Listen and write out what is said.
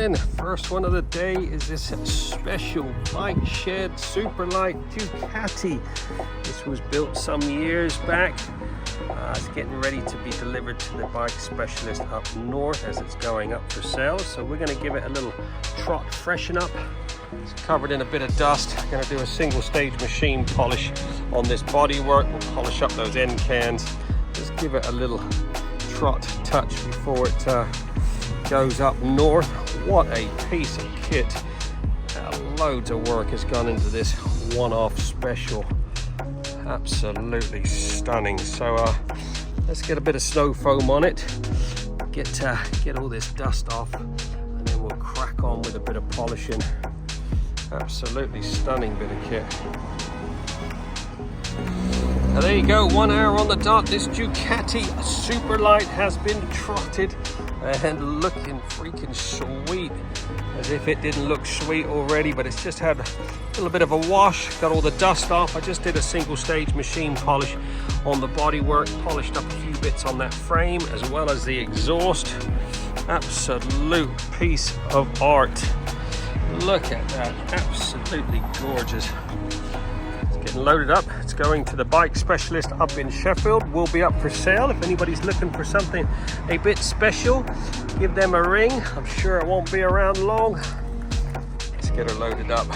then, first one of the day is this special bike shed Superlite Ducati. This was built some years back. It's getting ready to be delivered to the bike specialist up north as it's going up for sale. So we're going to give it a little trot freshen up. It's covered in a bit of dust. I'm going to do a single stage machine polish on this bodywork. We'll polish up those end cans. Just give it a little trot touch before it goes up north. What a piece of kit. Loads of work has gone into this one-off special. Absolutely stunning. So let's get a bit of snow foam on it, get all this dust off, and then we'll crack on with a bit of polishing. Absolutely stunning bit of kit. Now there you go, 1 hour on the dot. This Ducati Superlite has been trotted and looking freaking sweet, as if it didn't look sweet already, but it's just had a little bit of a wash, got all the dust off. I just did a single stage machine polish on the bodywork, polished up a few bits on that frame as well as the exhaust. Absolute piece of art. Look at that, absolutely gorgeous. Getting loaded up. It's going to the bike specialist up in Sheffield. Will be up for sale. If anybody's looking for something a bit special, give them a ring. I'm sure it won't be around long. Let's get her loaded up.